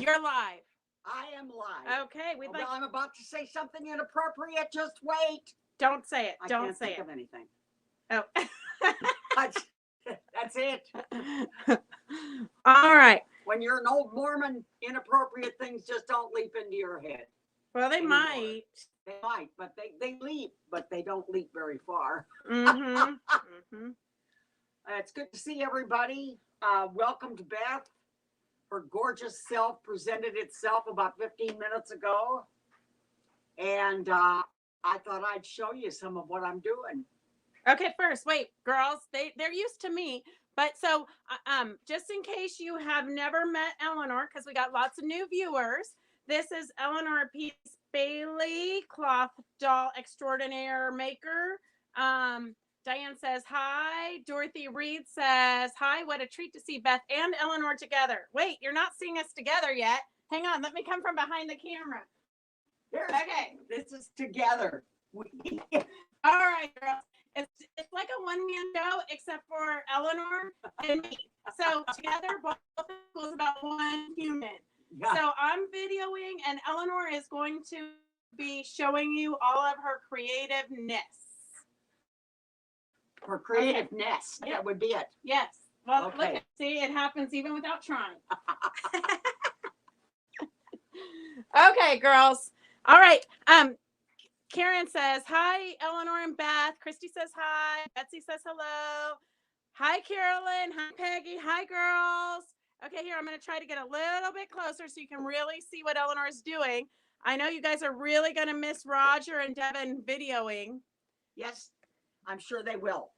You're live. I am live. Okay, Well, I'm about to say something inappropriate. Just wait. Don't say it. I Don't can't say think it. of anything. Oh. That's it. All right. When you're an old Mormon, inappropriate things just don't leap into your head. Well, they anymore. might. They might, but they leap, but they don't leap very far. It's good to see everybody. Welcome to Beth. Her gorgeous self presented itself about 15 minutes ago. And I thought I'd show you some of what I'm doing. Okay, first, wait, girls, they're used to me. But so just in case you have never met Elinor, because we got lots of new viewers, this is Elinor Peace Bailey, cloth doll extraordinaire maker. Diane says hi. Dorothy Reed says hi. What a treat to see Beth and Elinor together. Wait, you're not seeing us together yet. Hang on, let me come from behind the camera. Okay, this is together. All right, girls. It's like a one-man show, except for Elinor and me. So together, both equals about one human. Yeah. So I'm videoing, and Elinor is going to be showing you all of her creativeness. Her creativeness. Okay. That would be it. Yes. Well, okay. Look, see, it happens even without trying. Okay, girls. All right. Karen says, hi, Elinor and Beth. Christy says hi. Betsy says hello. Hi, Carolyn. Hi, Peggy. Hi, girls. Okay, here, I'm going to try to get a little bit closer so you can really see what Elinor is doing. I know you guys are really going to miss Roger and Devin videoing. Yes, I'm sure they will.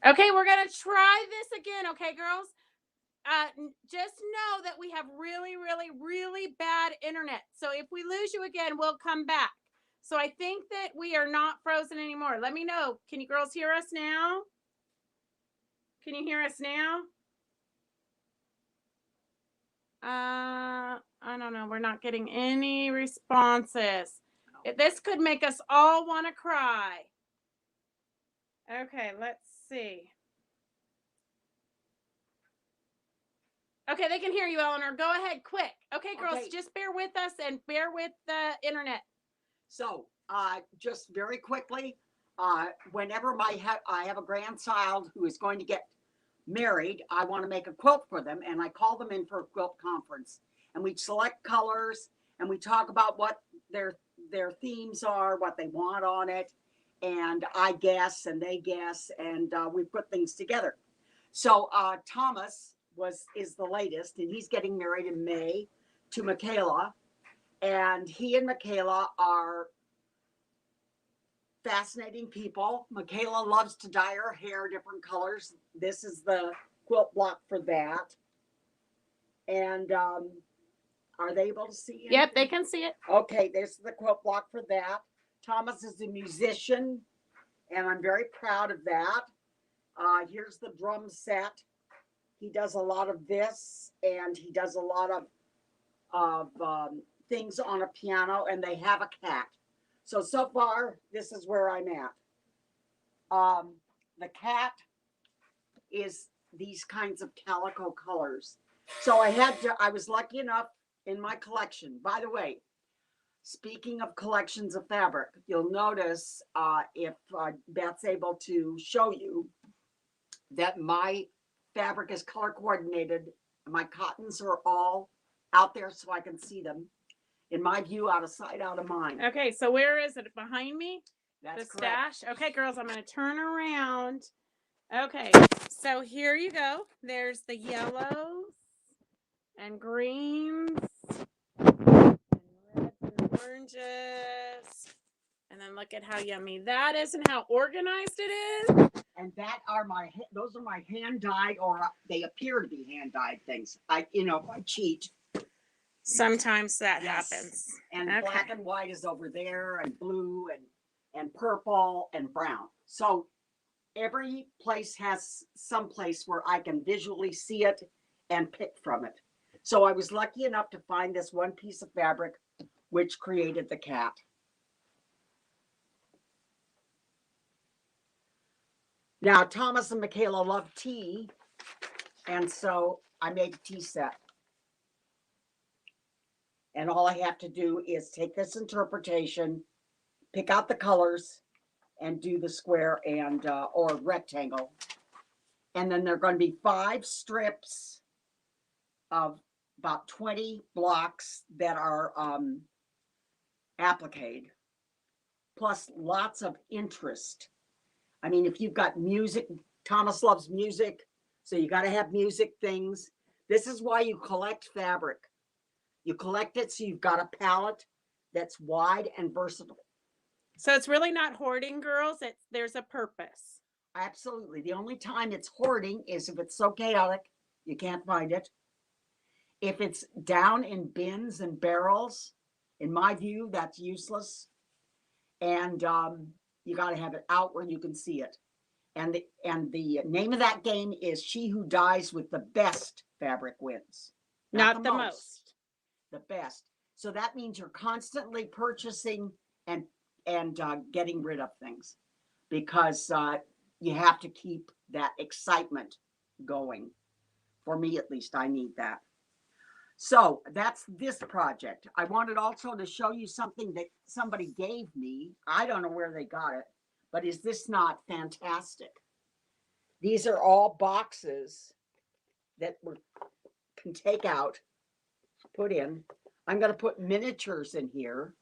Okay, we're going to try this again. Okay, girls? Just know that we have really, really, really bad internet. So if we lose you again, we'll come back. So I think that we are not frozen anymore. Let me know. Can you girls hear us now? Can you hear us now? I don't know. We're not getting any responses. This could make us all want to cry. Okay, let's see. Okay, they can hear you, Elinor. Go ahead, quick. Okay, girls, just bear with us and bear with the internet. So, just very quickly, whenever I have a grandchild who is going to get married, I want to make a quilt for them, and I call them in for a quilt conference. And we select colors, and we talk about what their themes are, what they want on it, and I guess, and they guess, and we put things together. So Thomas is the latest, and he's getting married in May to Michaela, and he and Michaela are fascinating people. Michaela loves to dye her hair different colors. This is the quilt block for that. And are they able to see it? Yep, they can see it. Okay, there's the quilt block for that. Thomas is a musician, and I'm very proud of that. Here's the drum set. He does a lot of this, and he does a lot of of things on a piano, and they have a cat. So far, this is where I'm at. The cat is these kinds of calico colors. So I was lucky enough in my collection. By the way, speaking of collections of fabric, you'll notice if Beth's able to show you that my fabric is color coordinated. My cottons are all out there so I can see them. In my view, out of sight, out of mind. Okay, so where is it? Behind me? That's the correct. stash? Okay, girls, I'm going to turn around. Okay, so here you go. There's the yellows and greens and reds and oranges. And then look at how yummy that is and how organized it is. And those are my hand dyed, or they appear to be hand dyed things. I cheat. Sometimes that Yes. happens. And Okay. black and white is over there, and blue and purple and brown. So every place has some place where I can visually see it and pick from it. So I was lucky enough to find this one piece of fabric which created the cat. Now, Thomas and Michaela love tea, and so I made a tea set. And all I have to do is take this interpretation, pick out the colors, and do the square and or rectangle. And then there are going to be 5 strips of about 20 blocks that are appliqued, plus lots of interest. I mean, if you've got music, Thomas loves music, so you got to have music things. This is why you collect fabric. You collect it so you've got a palette that's wide and versatile. So it's really not hoarding, girls. There's a purpose. Absolutely. The only time it's hoarding is if it's so chaotic you can't find it. If it's down in bins and barrels, in my view, that's useless. And you got to have it out where you can see it. And the name of that game is She Who Dies with the Best Fabric Wins. Not the most. The best. So that means you're constantly purchasing and getting rid of things, because you have to keep that excitement going. For me, at least, I need that. So that's this project. I wanted also to show you something that somebody gave me. I don't know where they got it, but is this not fantastic? These are all boxes that we can take out, put in. I'm going to put miniatures in here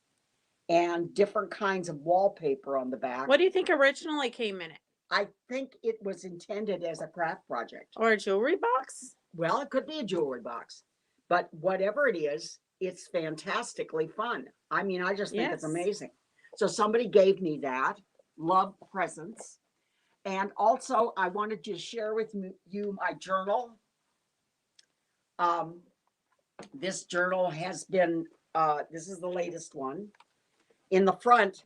and different kinds of wallpaper on the back. What do you think originally came in it? I think it was intended as a craft project. Or a jewelry box? Well, it could be a jewelry box, but whatever it is, it's fantastically fun. I mean, I just think it's amazing. So somebody gave me that. Love presents. And also, I wanted to share with you my journal. This journal has been, this is the latest one. In the front,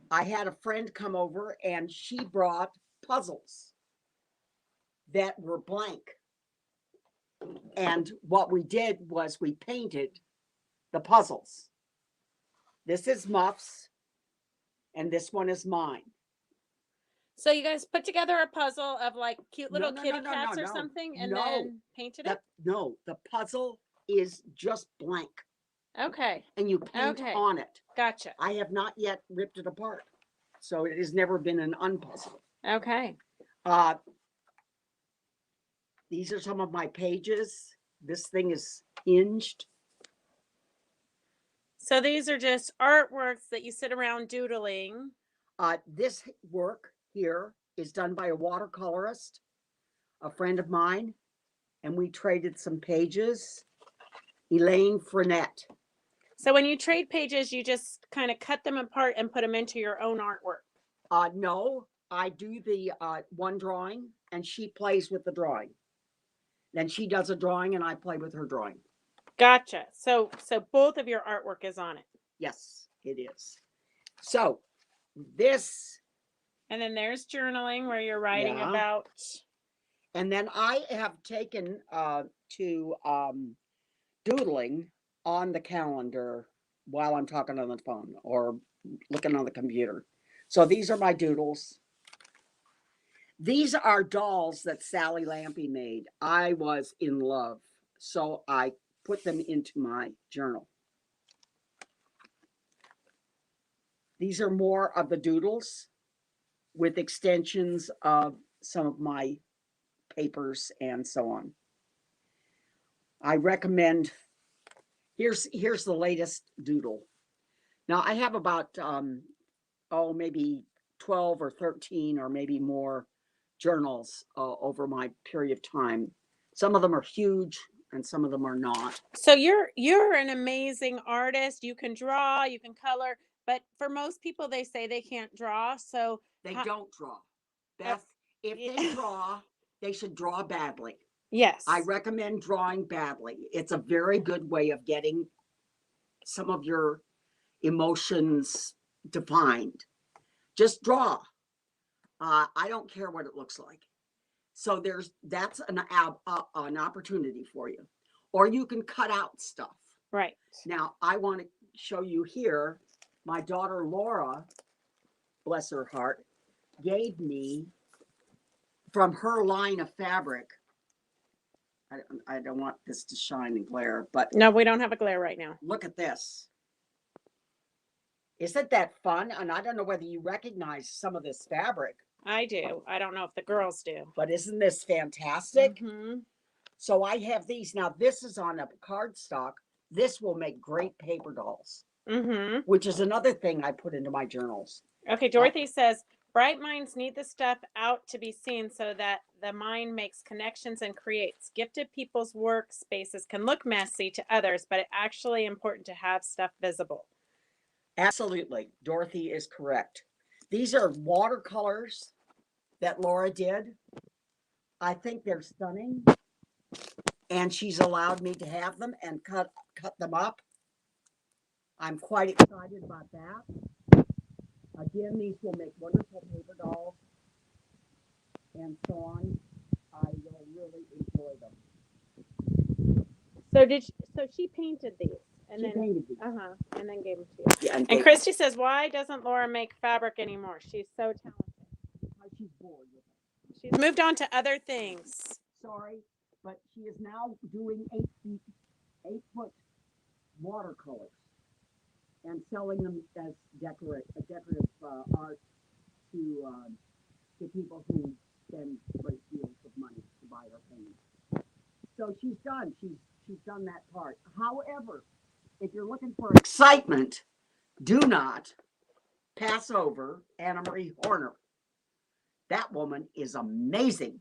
I had a friend come over and she brought puzzles that were blank. And what we did was we painted the puzzles. This is Muff's, and this one is mine. So you guys put together a puzzle of like cute little kitty cats or something, and then painted it? No, the puzzle is just blank. Okay. And you paint on it. Gotcha. I have not yet ripped it apart, so it has never been an unpuzzle. Okay. These are some of my pages. This thing is hinged. So these are just artworks that you sit around doodling. This work here is done by a watercolorist, a friend of mine, and we traded some pages. Elaine Frenette. So when you trade pages, you just kind of cut them apart and put them into your own artwork. No, I do the one drawing and she plays with the drawing. Then she does a drawing and I play with her drawing. Gotcha. So both of your artwork is on it. Yes, it is. So this. And then there's journaling where you're writing about. And then I have taken to doodling on the calendar while I'm talking on the phone or looking on the computer. So these are my doodles. These are dolls that Sally Lampy made. I was in love, so I put them into my journal. These are more of the doodles with extensions of some of my papers and so on. I recommend, here's the latest doodle. Now I have about, maybe 12 or 13 or maybe more journals over my period of time. Some of them are huge and some of them are not. So you're an amazing artist. You can draw, you can color, but for most people they say they can't draw. So They how, don't draw. Beth, if they draw, they should draw badly. yes. I recommend drawing badly. It's a very good way of getting some of your emotions defined. Just draw. I don't care what it looks like. So that's an opportunity for you. Or you can cut out stuff. Right. Now, I want to show you here, my daughter Laura, bless her heart, gave me from her line of fabric. I don't want this to shine and glare, but No, we don't have a glare right now. look at this. Isn't that fun? And I don't know whether you recognize some of this fabric. I do. I don't know if the girls do. But isn't this fantastic? Mm-hmm. So I have these. Now, this is on a cardstock. This will make great paper dolls, Mm-hmm. which is another thing I put into my journals. Okay, Dorothy says, bright minds need the stuff out to be seen so that the mind makes connections and creates. Gifted people's workspaces can look messy to others, but it's actually important to have stuff visible. Absolutely. Dorothy is correct. These are watercolors that Laura did. I think they're stunning. And she's allowed me to have them and cut them up. I'm quite excited about that. Again, these will make wonderful paper dolls and so on. I will really enjoy them. So she painted these and She painted these. and then gave them to you. Yeah, And Christy says, why doesn't Laura make fabric anymore? She's so talented. She's bored with it. She's moved on to other things. Sorry, but she is now doing 8-foot watercolors and selling them as decorative art to people who spend great deals of money to buy her paintings. So she's done that part. However, if you're looking for excitement, do not pass over Anna Marie Horner. That woman is amazing.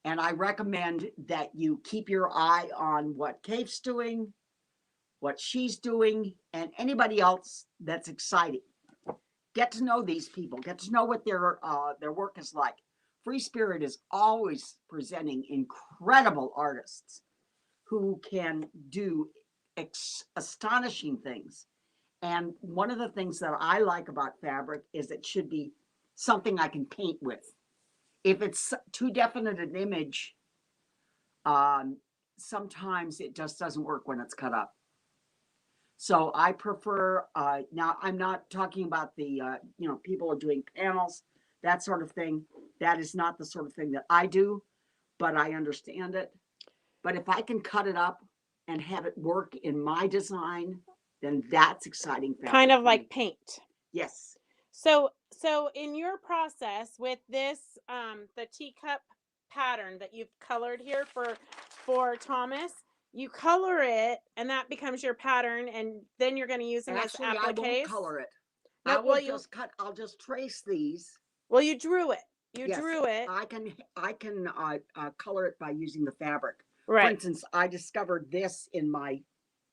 And I recommend that you keep your eye on what Kate's doing, what she's doing, and anybody else that's exciting. Get to know these people. Get to know what their work is like. Free Spirit is always presenting incredible artists who can do astonishing things. And one of the things that I like about fabric is it should be something I can paint with. If it's too definite an image, sometimes it just doesn't work when it's cut up. So I prefer, now I'm not talking about the, people are doing panels, that sort of thing. That is not the sort of thing that I do, but I understand it. But if I can cut it up and have it work in my design, then that's exciting. Kind of like paint. Yes. So in your process with this, the teacup pattern that you've colored here for Thomas, you color it and that becomes your pattern, and then you're going to use them as appliques. I won't color it. No, I'll just trace these. Well, you drew it. Yes, drew it. I can color it by using the fabric. Right. For instance, I discovered this in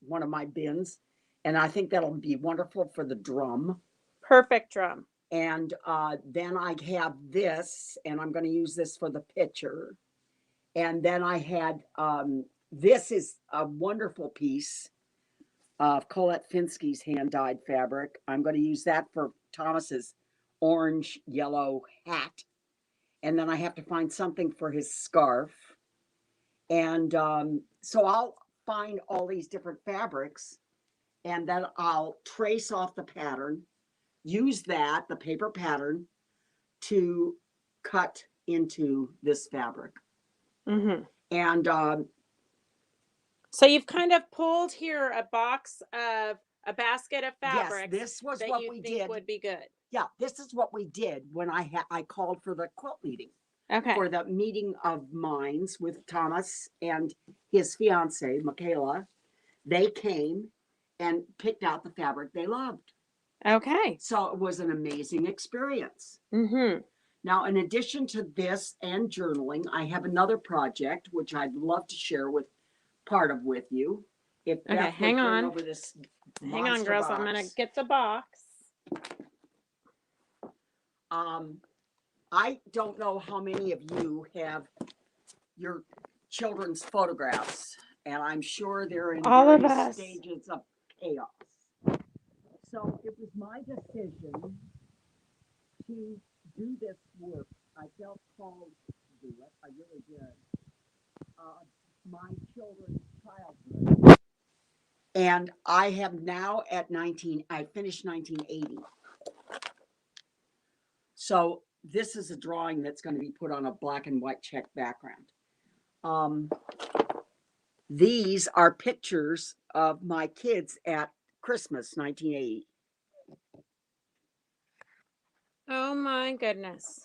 one of my bins, and I think that'll be wonderful for the drum. Perfect drum. And then I have this, and I'm going to use this for the picture. And then I had, this is a wonderful piece of Colette Finsky's hand-dyed fabric. I'm going to use that for Thomas's orange yellow hat. And then I have to find something for his scarf. And so find all these different fabrics, and then I'll trace off the pattern, use that, the paper pattern, to cut into this fabric. Mm-hmm. And so you've kind of pulled here a box of a basket of yes, fabrics this was that what you we think did. would be good. Yeah, this is what we did when I called for the quilt meeting. Okay. For the meeting of minds with Thomas and his fiance, Michaela. They came and picked out the fabric they loved. Okay. So it was an amazing experience. Mm-hmm. Now, in addition to this and journaling, I have another project which I'd love to share with you. If Okay, Beth hang would bring on. over this Hang on, monster girls. box. I'm gonna get the box. I don't know how many of you have your children's photographs, and I'm sure they're in All of various us. stages of chaos. So it was my decision to do this work. I felt called to do it. I really did. My children's childhood. And I have now I finished 1980. So this is a drawing that's going to be put on a black and white check background. These are pictures of my kids at Christmas 1980. Oh my goodness.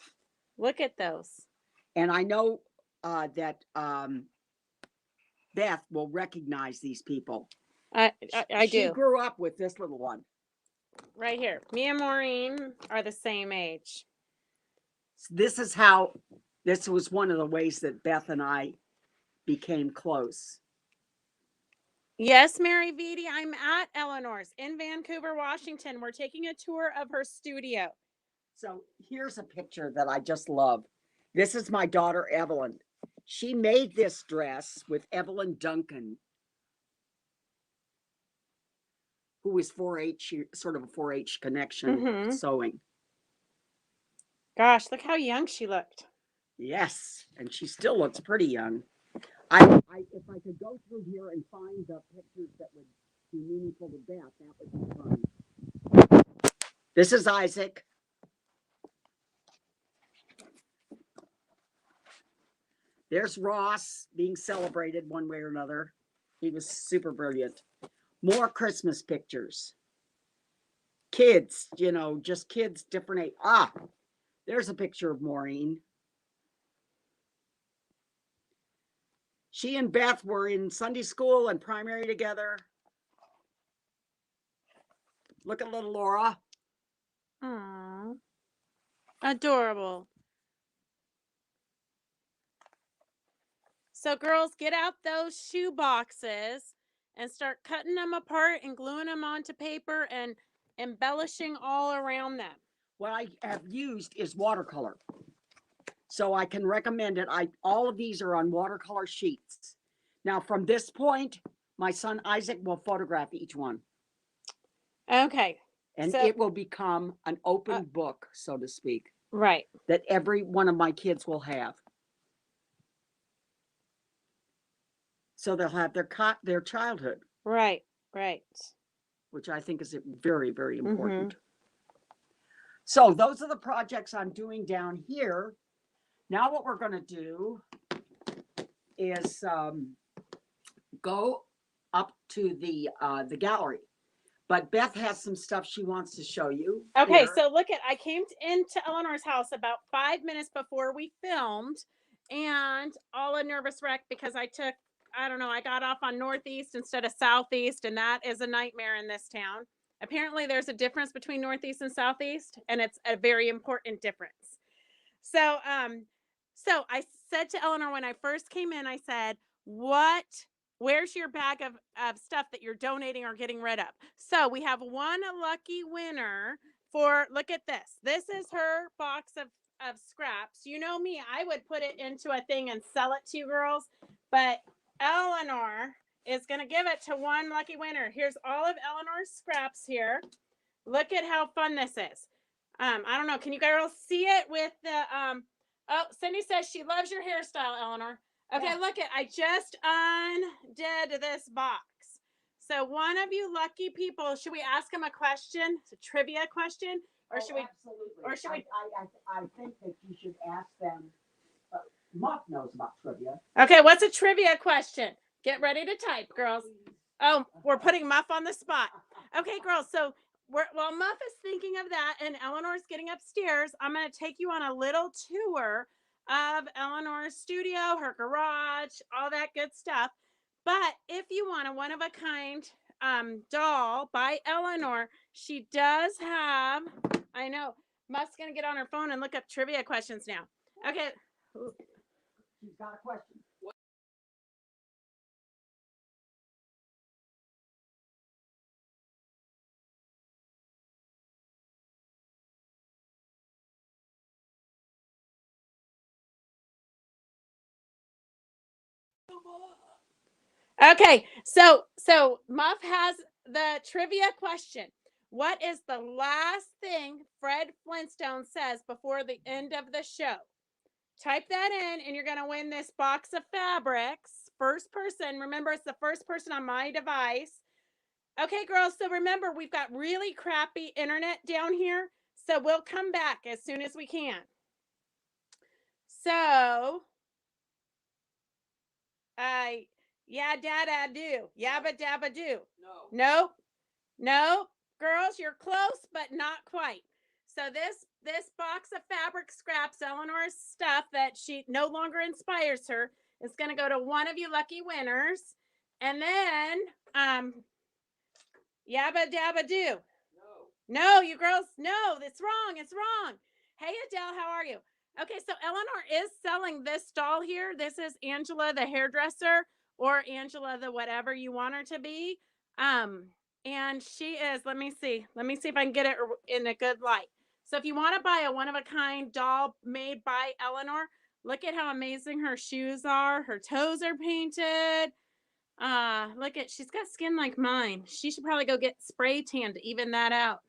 Look at those. And I know that Beth will recognize these people. I She do. grew up with this little one. Right here. Me and Maureen are the same age. This was one of the ways that Beth and I became close. Yes, Mary Vitti, I'm at Elinors in Vancouver, Washington. We're taking a tour of her studio. So here's a picture that I just love. This is my daughter, Evelyn. She made this dress with Evelyn Duncan, who was 4-H, sort of a 4-H connection sewing. Gosh, look how young she looked. Yes, and she still looks pretty young. If I could go through here and find the pictures that would be meaningful to Beth, that would be fun. This is Isaac. There's Ross being celebrated one way or another. He was super brilliant. More Christmas pictures. Kids, just kids, different age. There's a picture of Maureen. She and Beth were in Sunday school and primary together. Look at little Laura. Aww. Adorable. So girls, get out those shoe boxes and start cutting them apart and gluing them onto paper and embellishing all around them. What I have used is watercolor. So I can recommend it. All of these are on watercolor sheets. Now, from this point, my son Isaac will photograph each one. Okay. And it will become an open book, so to speak. Right. That every one of my kids will have. So they'll have their childhood. Right. Right. Which I think is very, very important. So those are the projects I'm doing down here. Now what we're going to do is go up to the gallery. But Beth has some stuff she wants to show you. Okay, so I came into Elinor's house about 5 minutes before we filmed, and all a nervous wreck because I got off on Northeast instead of Southeast, and that is a nightmare in this town. Apparently, there's a difference between Northeast and Southeast, and it's a very important difference. So I said to Elinor when I first came in, I said, where's your bag of stuff that you're donating or getting rid of? So we have one lucky winner look at this. This is her box of scraps. You know me, I would put it into a thing and sell it to you girls, but Elinor is going to give it to one lucky winner. Here's all of Elinor's scraps here. Look at how fun this is. I don't know. Can you girls see it with the, oh, Cindy says she loves your hairstyle, Elinor. Okay, Yeah. look it. I just undid this box. So one of you lucky people, should we ask him a question? It's a trivia question, or should we? Absolutely. or should we- I think that you should ask them. Muff knows about trivia. Okay, what's a trivia question? Get ready to type, girls. Oh, we're putting Muff on the spot. Okay, girls. So while Muff is thinking of that and Elinor's getting upstairs, I'm going to take you on a little tour of Elinor's studio, her garage, all that good stuff. But if you want a one of a kind doll by Elinor, she does have. I know Muff's going to get on her phone and look up trivia questions now. Okay. She's got a question. Okay, so Muff has the trivia question. What is the last thing Fred Flintstone says before the end of the show? Type that in and you're going to win this box of fabrics. First person, remember it's the first person on my device. Okay, girls, so remember we've got really crappy internet down here, so we'll come back as soon as we can. So, yeah, Dad, I do. Yabba dabba do. No. Nope. Girls, you're close, but not quite. So this box of fabric scraps, Elinor's stuff that she no longer inspires her, is going to go to one of you lucky winners. And then, yabba dabba do. No, you girls, no, it's wrong. It's wrong. Hey, Adele, how are you? Okay, so Elinor is selling this doll here. This is Angela, the hairdresser, or Angela, the whatever you want her to be. And she is, let me see if I can get it in a good light. So if you want to buy a one-of-a-kind doll made by Elinor, look at how amazing her shoes are. Her toes are painted. Look at, she's got skin like mine. She should probably go get spray tan to even that out.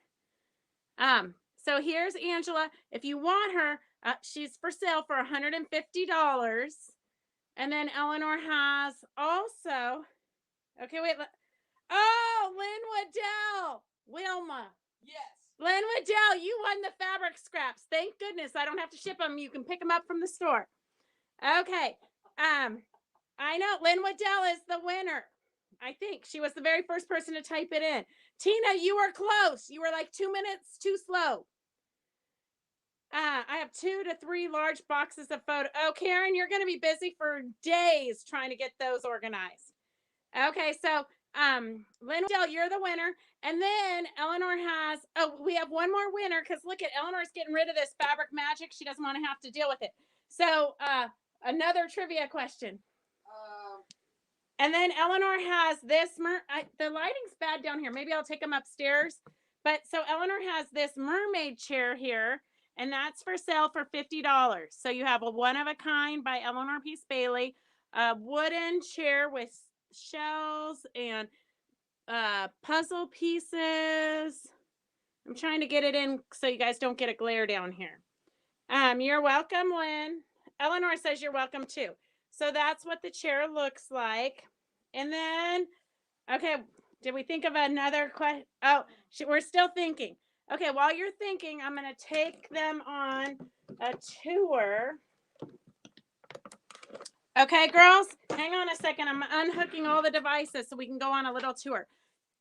So here's Angela. If you want her, she's for sale for $150. And then Elinor has also, okay, wait. Oh, Lynn Waddell. Wilma. Yes. Lynn Waddell, you won the fabric scraps. Thank goodness I don't have to ship them. You can pick them up from the store. Okay. I know Lynn Waddell is the winner. I think she was the very first person to type it in. Tina, you were close. You were like 2 minutes too slow. I have 2 to 3 large boxes of photos. Oh, Karen, you're going to be busy for days trying to get those organized. Okay, so Lynn Dell, you're the winner. And then Elinor has, we have one more winner because look at Elinor's getting rid of this fabric magic. She doesn't want to have to deal with it. So another trivia question. And then Elinor has this, the lighting's bad down here. Maybe I'll take them upstairs. But so Elinor has this mermaid chair here, and that's for sale for $50. So you have a one-of-a-kind by Elinor Peace Bailey, a wooden chair with shells and puzzle pieces. I'm trying to get it in so you guys don't get a glare down here. You're welcome, Lynn. Elinor says you're welcome too. So that's what the chair looks like. And then, okay, did we think of another question? Oh, we're still thinking. Okay, while you're thinking, I'm going to take them on a tour. Okay, girls, hang on a second. I'm unhooking all the devices so we can go on a little tour.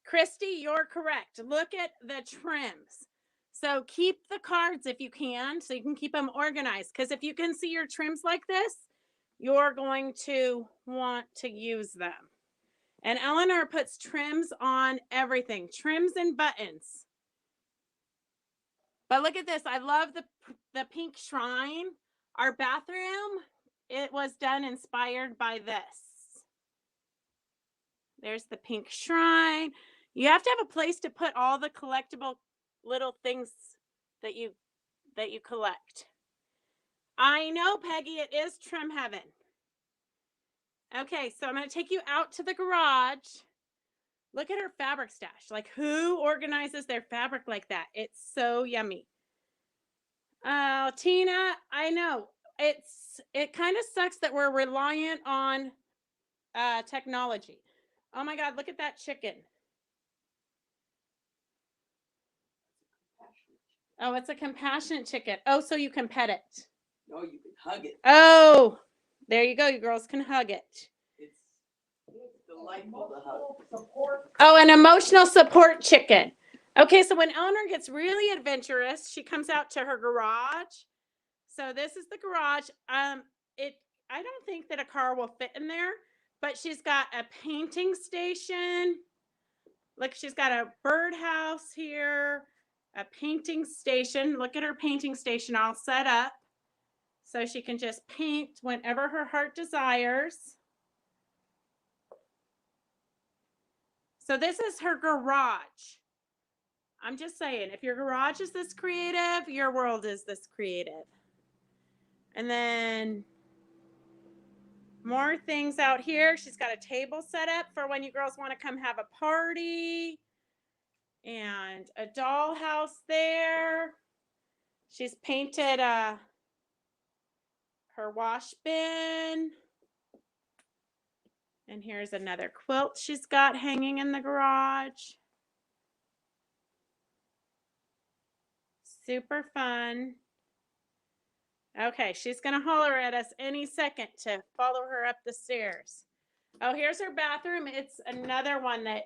Christy, you're correct. Look at the trims. So keep the cards if you can, so you can keep them organized. Because if you can see your trims like this, you're going to want to use them. And Elinor puts trims on everything, trims and buttons. But look at this. I love the pink shrine. Our bathroom, it was done inspired by this. There's the pink shrine. You have to have a place to put all the collectible little things that you collect. I know, Peggy, it is trim heaven. Okay, so I'm going to take you out to the garage. Look at her fabric stash. Like, who organizes their fabric like that? It's so yummy. Oh, Tina, I know. it kind of sucks that we're reliant on technology. Oh my God, look at that chicken. Oh, it's a compassionate chicken. Oh, so you can pet it. No, you can hug it. Oh, there you go. You girls can hug it. It's delightful to hug. Oh, an emotional support chicken. Okay, so when Elinor gets really adventurous, she comes out to her garage. So this is the garage. I don't think that a car will fit in there, but she's got a painting station. Look, she's got a birdhouse here, a painting station. Look at her painting station all set up. So she can just paint whenever her heart desires. So this is her garage. I'm just saying, if your garage is this creative, your world is this creative. And then more things out here. She's got a table set up for when you girls want to come have a party. And a dollhouse there. She's painted her wash bin. And here's another quilt she's got hanging in the garage. Super fun. Okay, she's going to holler at us any second to follow her up the stairs. Oh, here's her bathroom. It's another one that,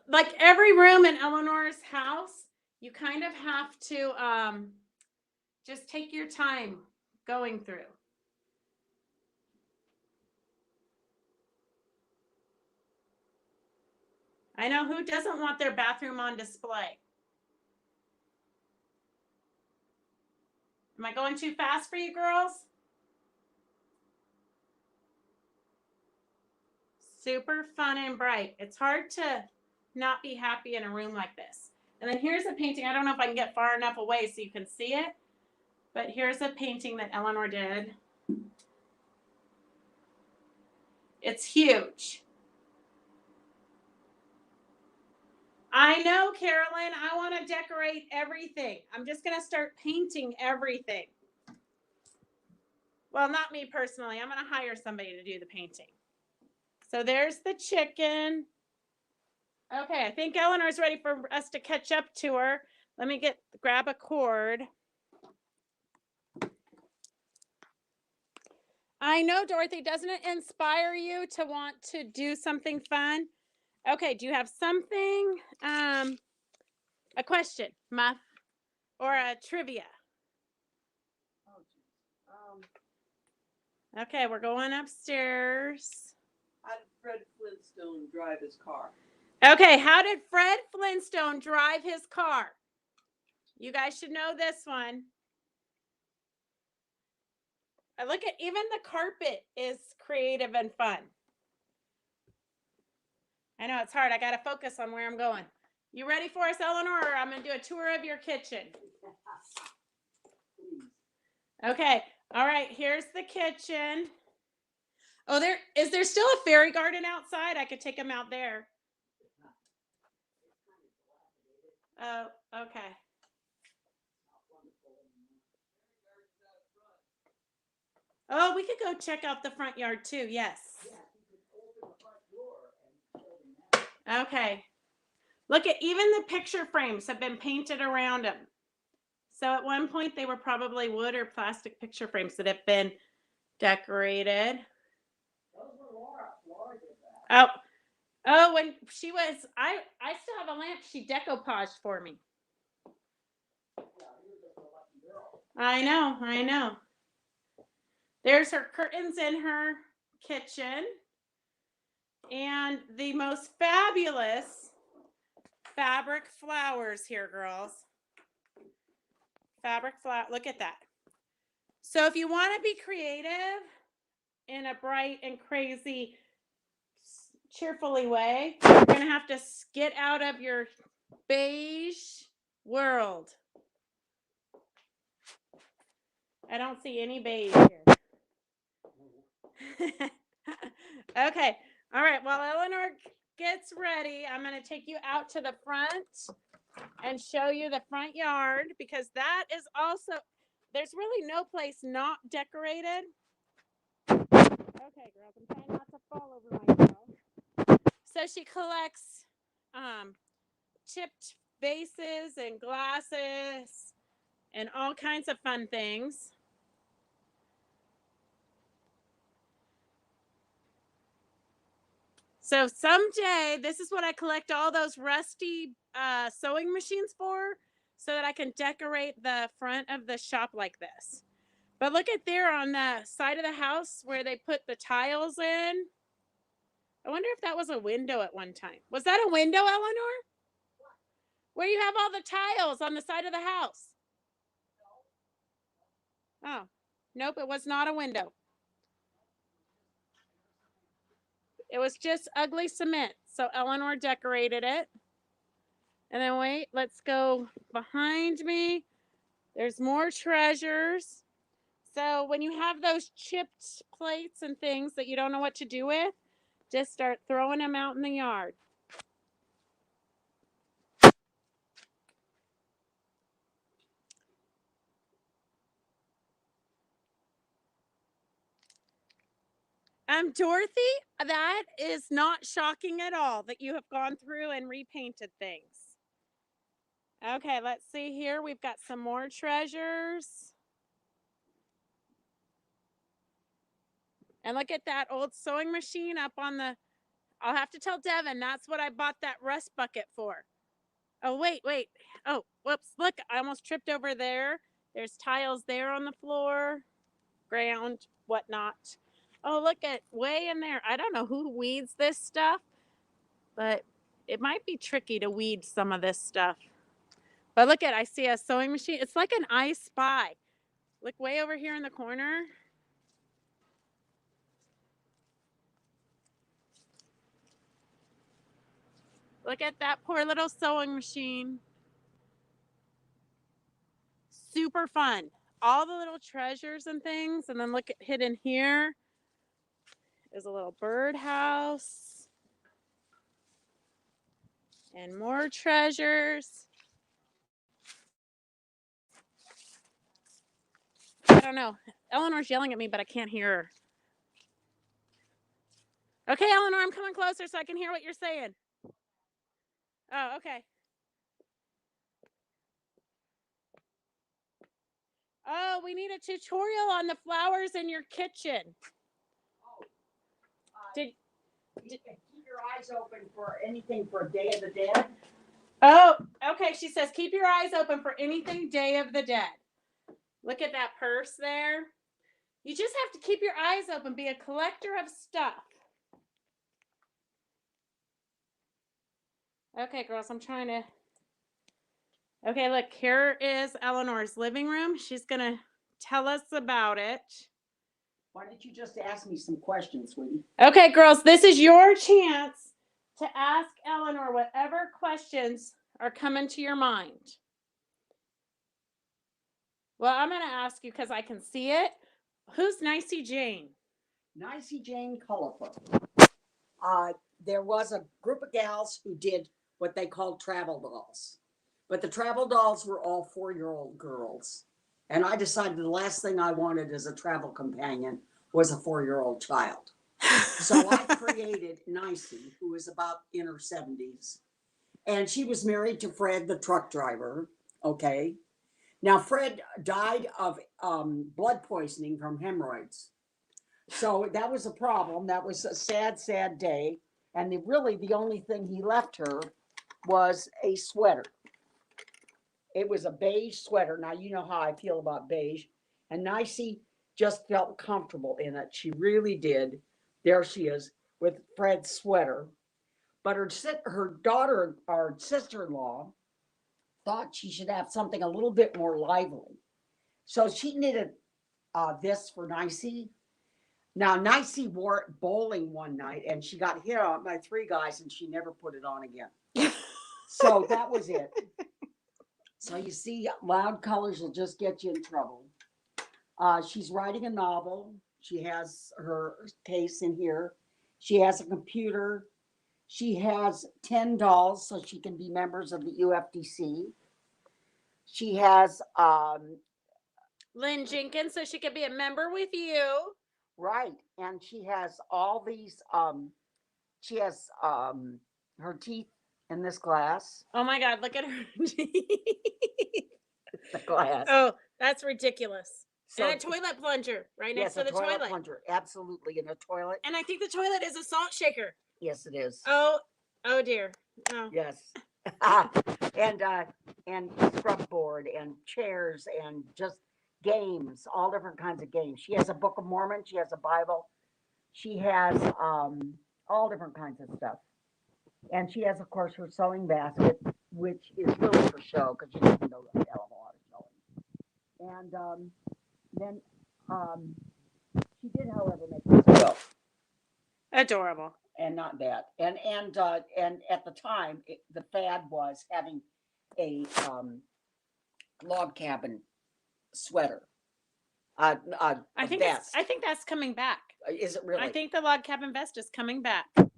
like every room in Elinor's house, you kind of have to just take your time going through. I know, who doesn't want their bathroom on display? Am I going too fast for you girls? Super fun and bright. It's hard to not be happy in a room like this. And then here's a painting. I don't know if I can get far enough away so you can see it, but here's a painting that Elinor did. It's huge. I know, Carolyn, I want to decorate everything. I'm just going to start painting everything. Well, not me personally. I'm going to hire somebody to do the painting. So there's the chicken. Okay, I think Elinor's ready for us to catch up to her. Let me grab a cord. I know, Dorothy, doesn't it inspire you to want to do something fun? Okay, do you have something, a question, Muff, or a trivia? Okay, we're going upstairs. How did Fred Flintstone drive his car? Okay, how did Fred Flintstone drive his car? You guys should know this one. Look at, even the carpet is creative and fun. I know it's hard. I got to focus on where I'm going. You ready for us, Elinor? Or I'm going to do a tour of your kitchen. Okay. All right. Here's the kitchen. Oh, is there still a fairy garden outside? I could take them out there. Oh, okay. Oh, we could go check out the front yard too. Yes. Okay. Look at, even the picture frames have been painted around them. So at one point they were probably wood or plastic picture frames that have been decorated. Oh, when she was, I still have a lamp she decoupaged for me. I know. There's her curtains in her kitchen. And the most fabulous fabric flowers here, girls. Fabric flower, look at that. So if you want to be creative in a bright and crazy, cheerfully way, you're going to have to get out of your beige world. I don't see any beige here. Okay. All right. While Elinor gets ready, I'm going to take you out to the front and show you the front yard, because that is also, there's really no place not decorated. Okay, girls, I'm trying not to fall over myself. So she collects chipped vases and glasses and all kinds of fun things. So someday, this is what I collect all those rusty sewing machines for, so that I can decorate the front of the shop like this. But look at there on the side of the house where they put the tiles in. I wonder if that was a window at one time. Was that a window, Elinor? Where you have all the tiles on the side of the house? Oh, nope, it was not a window. It was just ugly cement. So Elinor decorated it. And then wait, let's go behind me. There's more treasures. So when you have those chipped plates and things that you don't know what to do with, just start throwing them out in the yard. Dorothy, that is not shocking at all that you have gone through and repainted things. Okay, let's see here. We've got some more treasures. And look at that old sewing machine up on the... I'll have to tell Devin, that's what I bought that rust bucket for. Oh, wait. Oh, whoops. Look, I almost tripped over there. There's tiles there on the floor, ground, whatnot. Oh, look at way in there. I don't know who weeds this stuff, but it might be tricky to weed some of this stuff. But look at, I see a sewing machine. It's like an I Spy. Look way over here in the corner. Look at that poor little sewing machine. Super fun. All the little treasures and things. And then look at hidden here is a little birdhouse. And more treasures. I don't know. Elinor's yelling at me, but I can't hear her. Okay, Elinor, I'm coming closer so I can hear what you're saying. Oh, okay. Oh, we need a tutorial on the flowers in your kitchen. Did keep your eyes open for anything for Day of the Dead. Oh, okay. She says, keep your eyes open for anything Day of the Dead. Look at that purse there. You just have to keep your eyes open. Be a collector of stuff. Okay, girls, I'm trying to... Okay, look, here is Elinor's living room. She's going to tell us about it. Why don't you just ask me some questions, sweetie? Okay, girls, this is your chance to ask Elinor whatever questions are coming to your mind. Well, I'm going to ask you because I can see it. Who's Nicey Jane? Nicey Jane Culliford. There was a group of gals who did what they called travel dolls. But the travel dolls were all 4-year-old girls. And I decided the last thing I wanted as a travel companion was a 4-year-old child. So I created Nicey, who was about in her 70s. And she was married to Fred, the truck driver. Okay. Now, Fred died of blood poisoning from hemorrhoids. So that was a problem. That was a sad, sad day. And the only thing he left her was a sweater. It was a beige sweater. Now, you know how I feel about beige. And Nicey just felt comfortable in it. She really did. There she is with Fred's sweater. But her daughter, or sister-in-law, thought she should have something a little bit more lively. So she knitted this for Nicey. Now, Nicey wore it bowling one night, and she got hit on by 3 guys, and she never put it on again. So that was it. So you see, loud colors will just get you in trouble. She's writing a novel. She has her case in here. She has a computer. She has 10 dolls so she can be members of the UFDC. She has Lynn Jenkins, so she could be a member with you. Right. And she has all these, she has her teeth in this glass. Oh my God, look at her. The glass. Oh, that's ridiculous. So And a toilet plunger right next yes, to a the toilet toilet. plunger. Absolutely. In a toilet. And I think the toilet is a salt shaker. Yes, it is. Oh dear. Oh. Yes. and scrub board and chairs and just games, all different kinds of games. She has a Book of Mormon, she has a Bible, she has all different kinds of stuff. And she has, of course, her sewing basket, which is really for show because she doesn't know a hell of a lot of sewing. And then she did, however, make this quilt. Adorable. And not that. And at the time, the fad was having a log cabin sweater. I think that's coming back. Is it really? I think the log cabin vest is coming back. Well,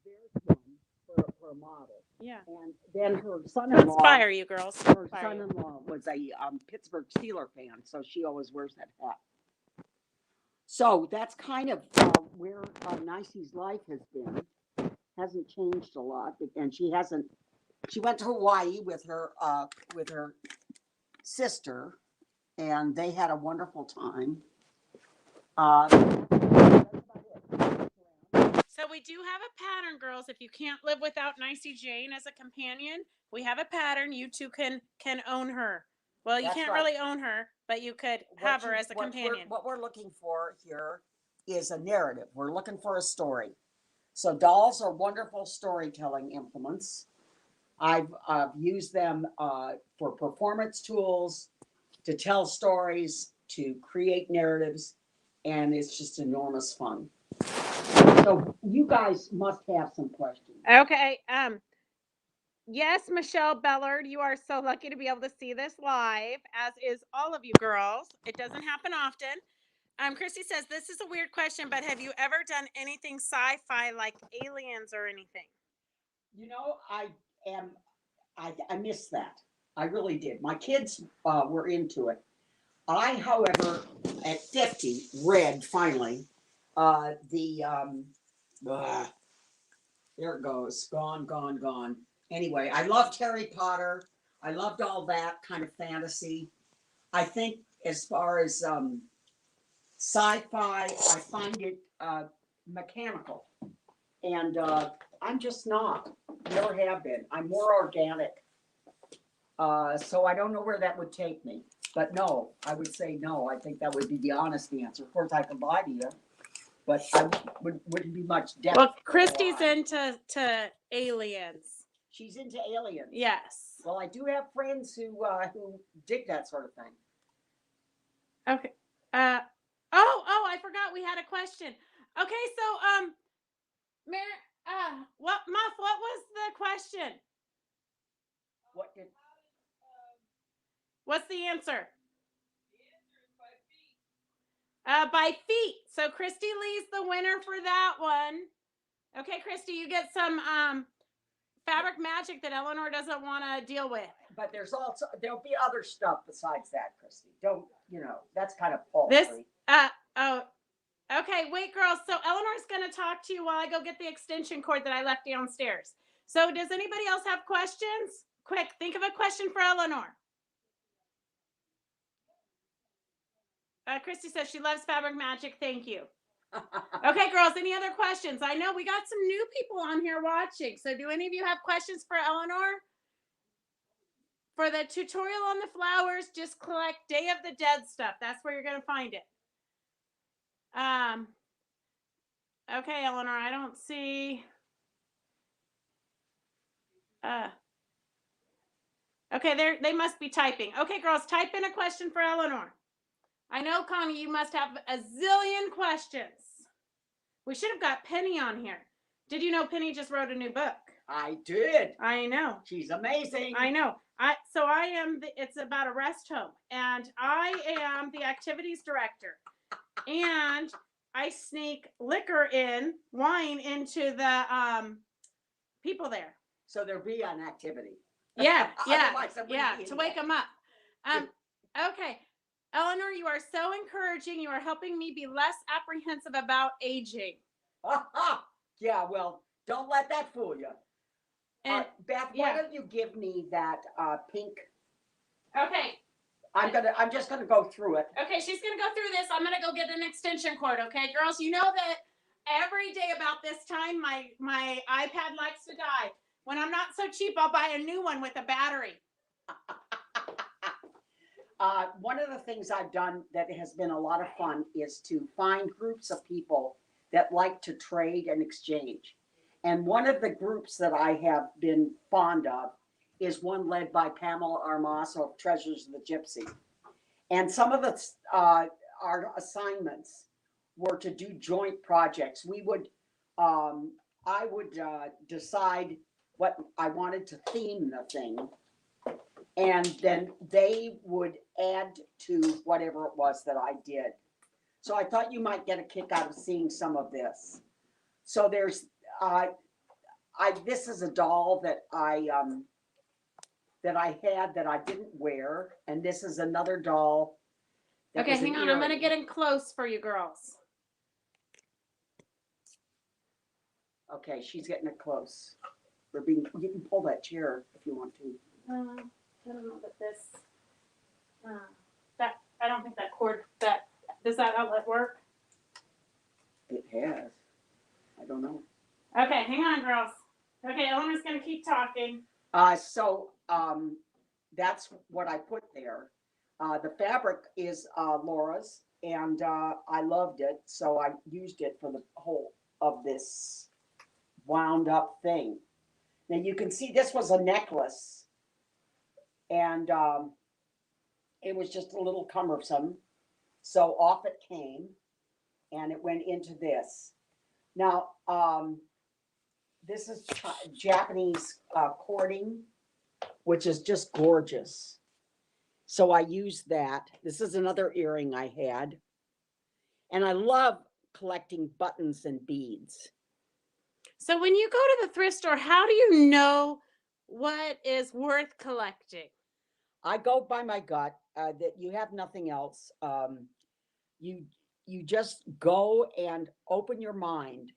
there's one for a model. Yeah. And then her son-in-law. Inspire you girls. Her Inspire you. son-in-law was a Pittsburgh Steeler fan, so she always wears that hat. So that's kind of where Nicey's life has been. Hasn't changed a lot, and she hasn't. She went to Hawaii with her sister, and they had a wonderful time. So we do have a pattern, girls. If you can't live without Nicey Jane as a companion, we have a pattern. You two can own her. Well, you That's can't right. really own her, but you could have her as a companion. What we're looking for here is a narrative. We're looking for a story. So dolls are wonderful storytelling implements. I've used them for performance tools, to tell stories, to create narratives, and it's just enormous fun. So you guys must have some questions. Okay. Yes, Michelle Bellard, you are so lucky to be able to see this live, as is all of you girls. It doesn't happen often. Christy says, this is a weird question, but have you ever done anything sci-fi like aliens or anything? You know, I missed that. I really did. My kids were into it. I, however, at 50, read finally there it goes. Gone. Anyway, I loved Harry Potter. I loved all that kind of fantasy. I think as far as sci-fi, I find it mechanical. And I'm just not. Never have been. I'm more organic. So I don't know where that would take me. But no, I would say no. I think that would be the honest answer. Of course, I could lie to you, but I wouldn't be much depth. Well, Christy's into aliens. She's into aliens. Yes. Well, I do have friends who dig that sort of thing. Okay. I forgot we had a question. Okay, so what was the question? What's the answer? The answer is by feet. By feet. So Christy Lee's the winner for that one. Okay, Christy, you get some fabric magic that Elinor doesn't want to deal with. But there'll be other stuff besides that, Christy. Don't, that's kind of paltry. Okay, wait, girls. So Elinor's going to talk to you while I go get the extension cord that I left downstairs. So does anybody else have questions? Quick, think of a question for Elinor. Christy says she loves fabric magic. Thank you. Okay, girls, any other questions? I know we got some new people on here watching. So do any of you have questions for Elinor? For the tutorial on the flowers, just collect Day of the Dead stuff. That's where you're going to find it. Okay, Elinor, I don't see. Okay, they must be typing. Okay, girls, type in a question for Elinor. I know, Connie, you must have a zillion questions. We should have got Penny on here. Did you know Penny just wrote a new book? I did. I know. She's amazing. I know. It's about a rest home, and I am the activities director. And I sneak wine into the people there. So there'll be an activity. Yeah, Otherwise, to wake them up. Okay. Elinor, you are so encouraging. You are helping me be less apprehensive about aging. Yeah, well, don't let that fool you. And Beth, yeah. why don't you give me that pink? okay, I'm just gonna go through it. okay, she's gonna go through this. I'm gonna go get an extension cord. Okay, girls, you know that every day about this time, my iPad likes to die. When I'm not so cheap, I'll buy a new one with a battery. One of the things I've done that has been a lot of fun is to find groups of people that like to trade and exchange. And one of the groups that I have been fond of is one led by Pamela Armas of Treasures of the Gypsy. And some of the our assignments were to do joint projects. I would decide what I wanted to theme the thing, and then they would add to whatever it was that I did. So I thought you might get a kick out of seeing some of this. So there's this is a doll that I had that I didn't wear, and this is another doll. Okay, hang on. I'm gonna get in close for you girls. Okay, she's getting it close. You can pull that chair if you want to. I don't know that this. I don't think that cord. Does that outlet work? It has. I don't know. Okay, hang on, girls. Okay, Eleanor's gonna keep talking. That's what I put there. The fabric is Laura's, and I loved it, so I used it for the whole of this wound up thing. Now you can see this was a necklace, and it was just a little cumbersome, so off it came, and it went into this. Now, this is Japanese cording, which is just gorgeous. So I used that. This is another earring I had. And I love collecting buttons and beads. So when you go to the thrift store, how do you know what is worth collecting? I go by my gut that you have nothing else. You just go and open your mind.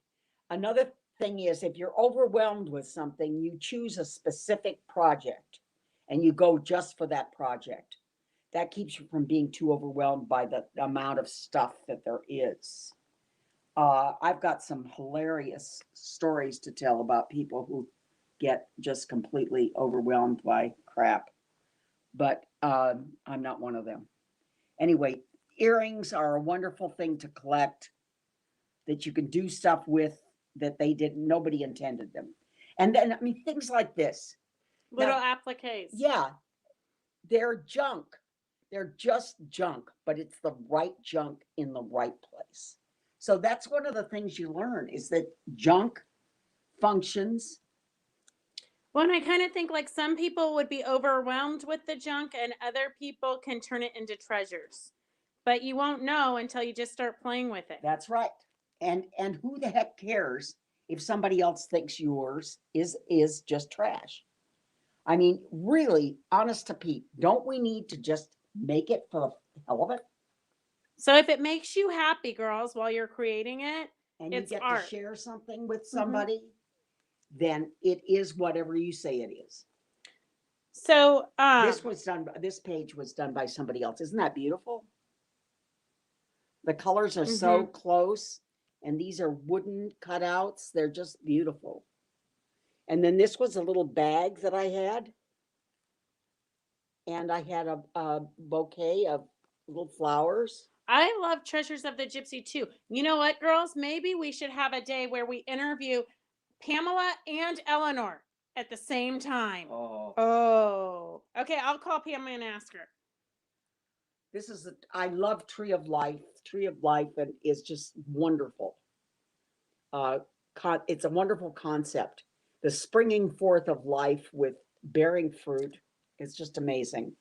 Another thing is, if you're overwhelmed with something, you choose a specific project and you go just for that project. That keeps you from being too overwhelmed by the amount of stuff that there is. I've got some hilarious stories to tell about people who get just completely overwhelmed by crap, but I'm not one of them. Anyway, earrings are a wonderful thing to collect that you can do stuff with that nobody intended them. And then, I mean, things like this. Little appliques. Yeah, they're junk. They're just junk, but it's the right junk in the right place. So that's one of the things you learn is that junk functions. Well, and I kind of think like some people would be overwhelmed with the junk and other people can turn it into treasures. But you won't know until you just start playing with it. That's right. And who the heck cares if somebody else thinks yours is just trash? I mean, really, honest to Pete, don't we need to just make it for the hell of it? So if it makes you happy, girls, while you're creating it, and you it's get art. to share something with somebody, then it is whatever you say it is. So this page was done by somebody else. Isn't that beautiful? The colors are so close, and these are wooden cutouts. They're just beautiful. And then this was a little bag that I had. And I had a bouquet of little flowers. I love Treasures of the Gypsy too. You know what, girls? Maybe we should have a day where we interview Pamela and Elinor at the same time. Oh. Okay, I'll call Pamela and ask her. I love Tree of Life. Tree of Life is just wonderful. It's a wonderful concept. The springing forth of life with bearing fruit is just amazing.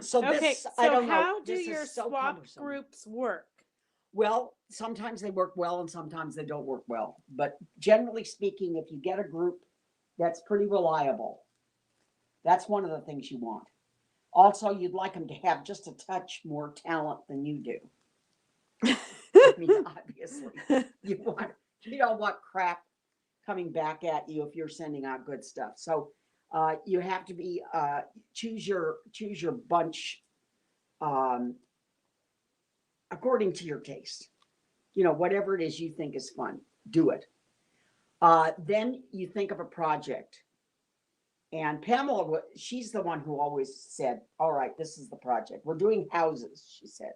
So how do your swap groups work? Well, sometimes they work well and sometimes they don't work well. But generally speaking, if you get a group that's pretty reliable, that's one of the things you want. Also, you'd like them to have just a touch more talent than you do. I mean, obviously, you don't want crap coming back at you if you're sending out good stuff. So you have to be choose your bunch according to your taste. You know, whatever it is you think is fun, do it. Then you think of a project. And Pamela, she's the one who always said, all right, this is the project. We're doing houses, she said.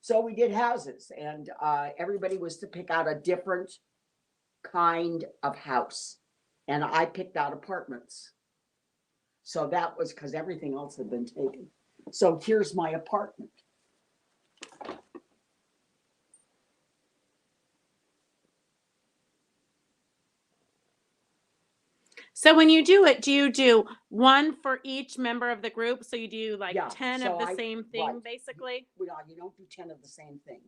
So we did houses, and everybody was to pick out a different kind of house. And I picked out apartments. So that was because everything else had been taken. So here's my apartment. So when you do it, do you do one for each member of the group? So you do like Yeah, 10 so of the same thing, right. basically? Well, you don't do 10 of the same thing.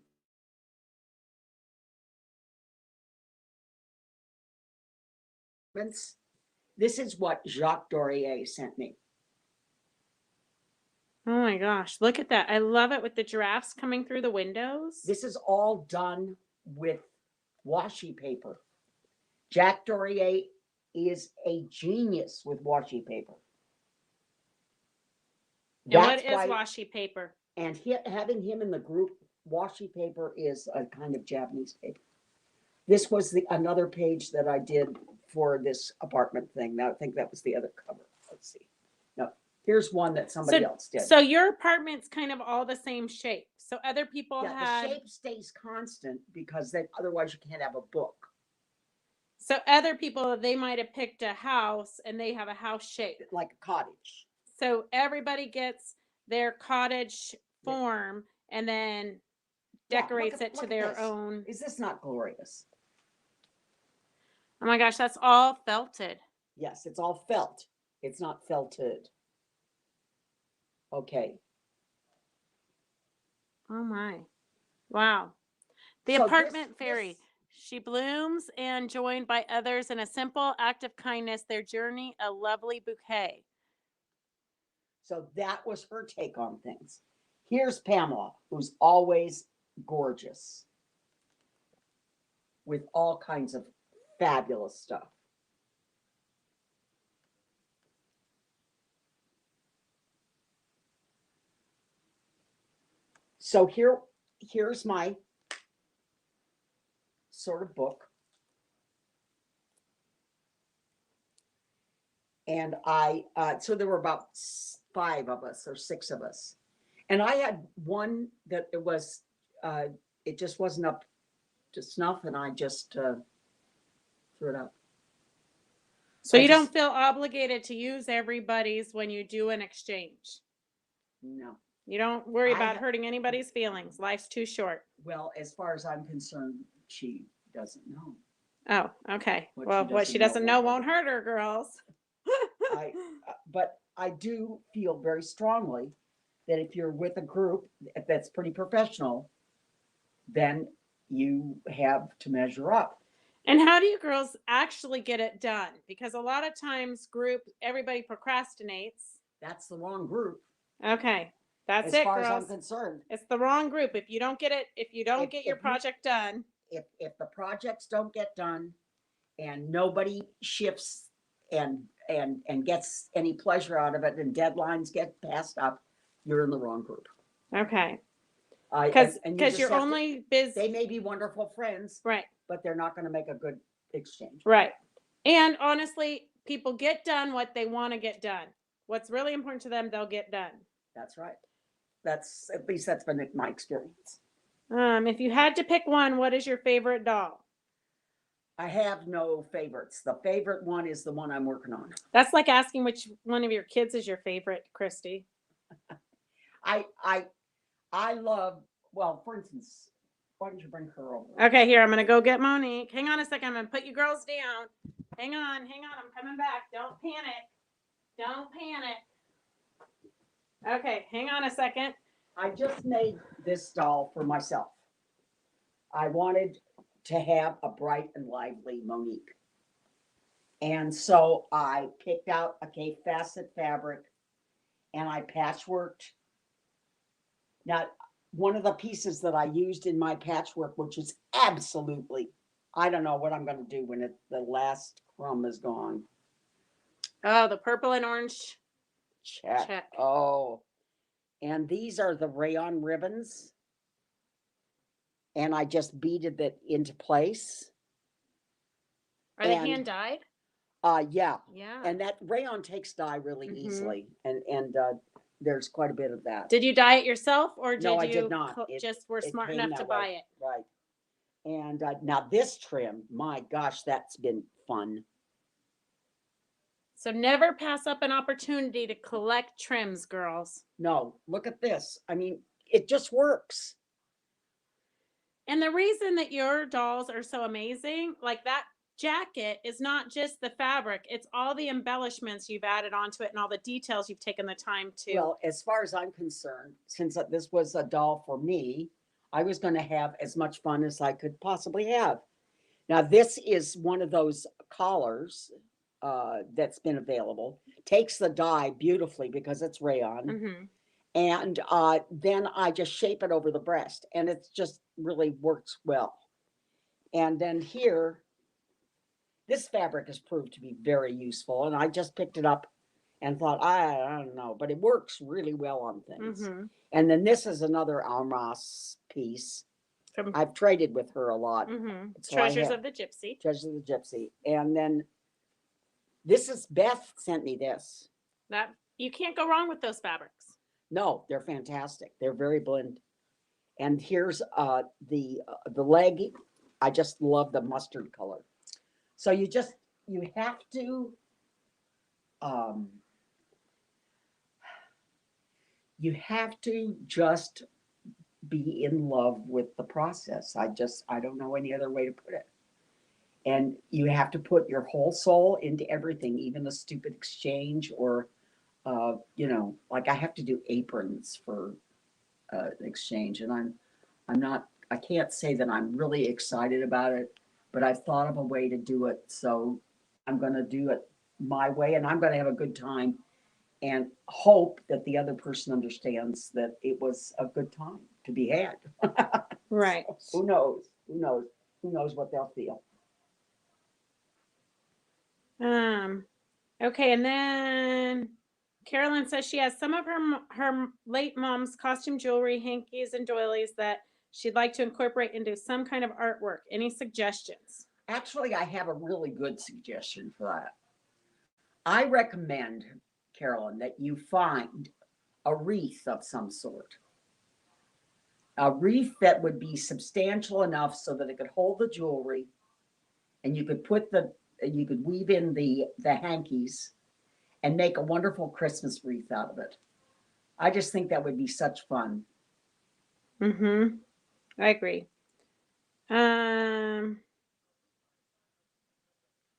This is what Jacques Dorrier sent me. Oh my gosh, look at that. I love it with the giraffes coming through the windows. This is all done with washi paper. Jacques Dorrier is a genius with washi paper. And what is washi paper? And having him in the group, washi paper is a kind of Japanese paper. This was another page that I did for this apartment thing. Now I think that was the other cover. Let's see. No, here's one that somebody else did. So your apartment's kind of all the same shape. So other people the shape stays constant because then otherwise you can't have a book. So other people, they might have picked a house and they have a house shape. Like a cottage. So everybody gets their cottage form and then decorates it to their own. Is this not glorious? Oh my gosh, that's all felted. Yes, it's all felt. It's not felted. Okay. Oh my. Wow. The apartment fairy. She blooms and joined by others in a simple act of kindness, their journey a lovely bouquet. So that was her take on things. Here's Pamela, who's always gorgeous with all kinds of fabulous stuff. So here's my sort of book. And so there were about 5 of us or 6 of us. And I had one that it just wasn't up to snuff, and I just threw it out. So you don't feel obligated to use everybody's when you do an exchange? No. You don't worry about hurting anybody's feelings. Life's too short. Well, as far as I'm concerned, she doesn't know. Oh, okay. What she doesn't know won't hurt her, girls. But I do feel very strongly that if you're with a group that's pretty professional, then you have to measure up. And how do you girls actually get it done? Because a lot of times everybody procrastinates. That's the wrong group. Okay. That's it, girls. As far as I'm concerned. It's the wrong group. If you don't get your project done. If the projects don't get done and nobody shifts and gets any pleasure out of it and deadlines get passed up, you're in the wrong group. Okay. Because you're only busy. They may be wonderful friends. Right. But they're not going to make a good exchange. Right. And honestly, people get done what they want to get done. What's really important to them, they'll get done. That's right. At least that's been my experience. If you had to pick one, what is your favorite doll? I have no favorites. The favorite one is the one I'm working on. That's like asking which one of your kids is your favorite, Christy. I love, well, for instance, why don't you bring her over? Okay, here, I'm going to go get Monique. Hang on a second. I'm going to put you girls down. Hang on. I'm coming back. Don't panic. Okay, hang on a second. I just made this doll for myself. I wanted to have a bright and lively Monique. And so I picked out a Cape Facet fabric and I patchworked. Now, one of the pieces that I used in my patchwork, which is absolutely, I don't know what I'm going to do when the last crumb is gone. Oh, the purple and orange. Check. Check. Oh, and these are the rayon ribbons. And I just beaded it into place. Are they And, hand dyed? Yeah. Yeah. And that rayon takes dye really Mhm. easily. And there's quite a bit of that. Did you dye it yourself, or did No, I you did not. just were It smart came enough to that buy way. it? Right. And now this trim, my gosh, that's been fun. So never pass up an opportunity to collect trims, girls. No, look at this. I mean, it just works. And the reason that your dolls are so amazing, like that jacket, is not just the fabric, it's all the embellishments you've added onto it and all the details you've taken the time to. Well, as far as I'm concerned, since this was a doll for me, I was going to have as much fun as I could possibly have. Now, this is one of those collars that's been available. Takes the dye beautifully because it's rayon. Mm-hmm. And then I just shape it over the breast, and it just really works well. And then here, this fabric has proved to be very useful, and I just picked it up and thought, I don't know, but it works really well on things. Mm-hmm. And then this is another Almas piece. From I've traded with her a lot. mm-hmm. So I Treasures have- of the Gypsy. Treasures of the Gypsy. And then this is Beth sent me this. That you can't go wrong with those fabrics. No, they're fantastic. They're very blend. And here's the leg. I just love the mustard color. So you have to just be in love with the process. I don't know any other way to put it. And you have to put your whole soul into everything, even the stupid exchange or like I have to do aprons for exchange, and I can't say that I'm really excited about it, but I've thought of a way to do it. So I'm going to do it my way, and I'm going to have a good time and hope that the other person understands that it was a good time to be had. Right. So, who knows? Who knows? Who knows what they'll feel? Okay, and then Carolyn says she has some of her late mom's costume jewelry, hankies, and doilies that she'd like to incorporate into some kind of artwork. Any suggestions? Actually, I have a really good suggestion for that. I recommend, Carolyn, that you find a wreath of some sort. A wreath that would be substantial enough so that it could hold the jewelry, and you could weave in the hankies and make a wonderful Christmas wreath out of it. I just think that would be such fun. Mm-hmm. I agree.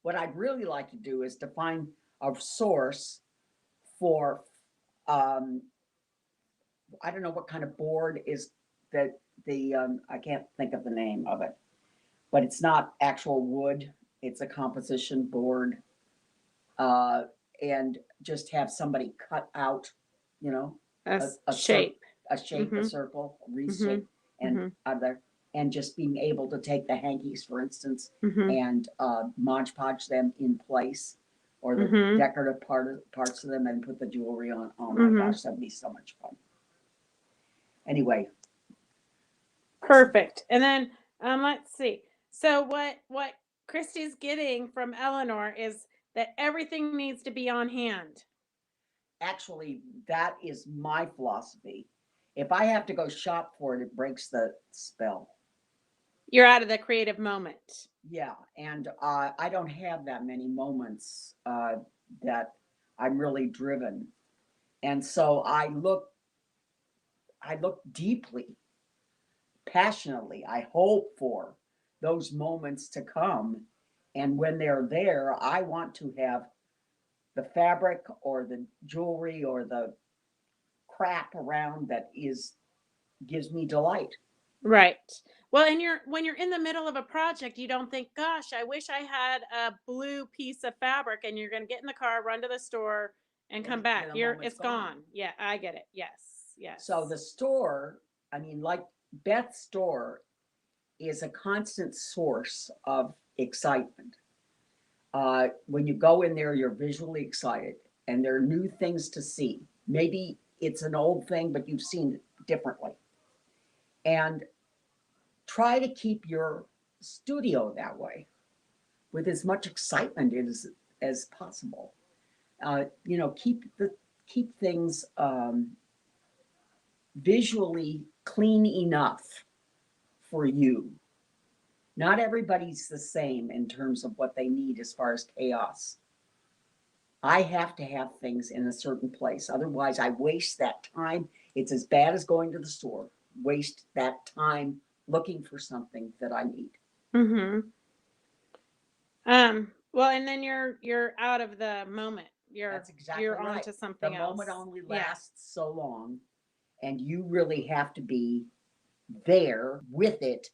What I'd really like to do is to find a source for I don't know what kind of board is that I can't think of the name of it, but it's not actual wood. It's a composition board, and just have somebody cut out, A shape. a shape, a circle, a wreath shape, and other, and just being able to take the hankies, for instance, and Mod Podge them in place, or the decorative parts of them, and put the jewelry on. Oh my gosh, that'd be so much fun. Anyway, Perfect. And then let's see. So what Christy's getting from Elinor is that everything needs to be on hand. actually, that is my philosophy. If I have to go shop for it, it breaks the spell. You're out of the creative moment. Yeah, and I don't have that many moments that I'm really driven, and so I look deeply, passionately. I hope for those moments to come, and when they're there, I want to have the fabric or the jewelry or the crap around that gives me delight. Right. Well, and when you're in the middle of a project, you don't think, "Gosh, I wish I had a blue piece of fabric." And you're going to get in the car, run to the store, and In- come in back. a You're moment, it's gone. Yeah, I get it. Yes. Yes. So the store, I mean, like Beth's store is a constant source of excitement. When you go in there, you're visually excited and there are new things to see. Maybe it's an old thing, but you've seen it differently. And try to keep your studio that way with as much excitement as possible. Keep things visually clean enough for you. Not everybody's the same in terms of what they need as far as chaos. I have to have things in a certain place. Otherwise, I waste that time. It's as bad as going to the store. Waste that time looking for something that I need. Mm-hmm. Well, and then you're out of the moment. That's exactly you're on right. to something The else. moment only Yeah. lasts so long, and you really have to be there with it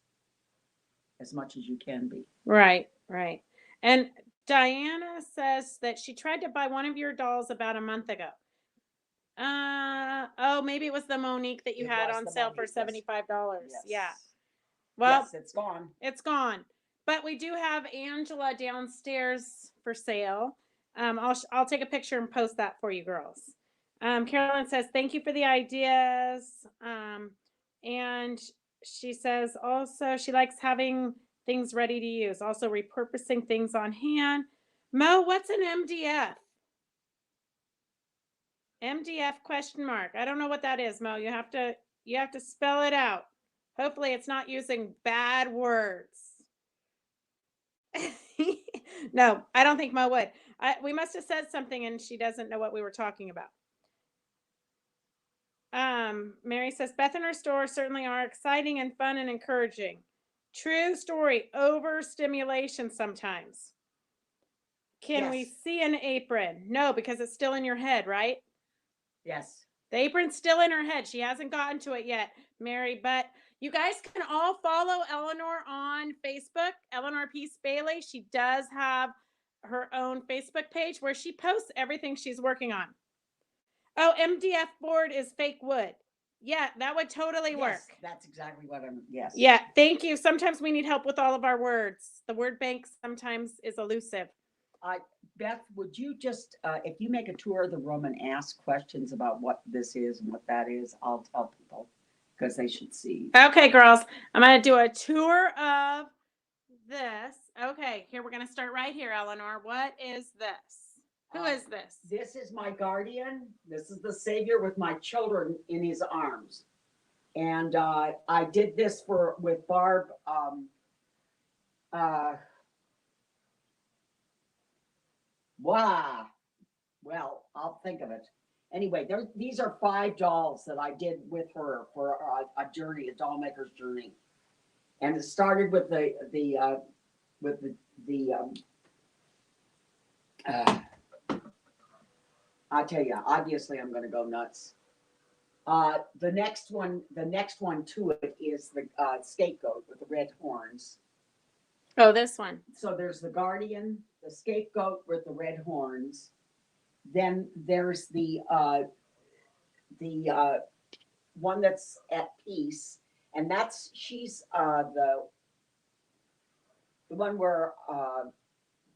as much as you can be. Right, right. And Diana says that she tried to buy one of your dolls about a month ago. Oh, maybe it was the Monique that you It had was on the sale for Monique, yes. $75. Yes. Yeah. Well, Yes, it's gone. it's gone. But we do have Angela downstairs for sale. I'll take a picture and post that for you girls. Carolyn says thank you for the ideas. And she says also she likes having things ready to use. Also repurposing things on hand. Mo, what's an MDF? MDF question mark. I don't know what that is, Mo. You have to spell it out. Hopefully it's not using bad words. No, I don't think Mo would. We must have said something and she doesn't know what we were talking about. Mary says Beth and her store certainly are exciting and fun and encouraging. True story. Overstimulation sometimes. Can we Yes. see an apron? No, because it's still in your head, right? Yes. The apron's still in her head. She hasn't gotten to it yet, Mary. But you guys can all follow Elinor on Facebook, Elinor Peace Bailey. She does have her own Facebook page where she posts everything she's working on. Oh, MDF board is fake wood. Yeah, that would totally work. Yes, that's exactly what I'm. Yes. Yeah, thank you. Sometimes we need help with all of our words. The word bank sometimes is elusive. Beth, would you just, if you make a tour of the room and ask questions about what this is and what that is, I'll tell people because they should see. Okay, girls, I'm going to do a tour of this. Okay, here we're going to start right here, Elinor. What is this? Who is this? This is my guardian. This is the savior with my children in his arms. And I did this with Barb. Wow. Well, I'll think of it. Anyway, these are 5 dolls that I did with her for a journey, a doll maker's journey. And it started with I tell you, obviously I'm going to go nuts. The next one to it is the scapegoat with the red horns. Oh, this one. So there's the guardian, the scapegoat with the red horns. Then there's the one that's at peace, and she's the one where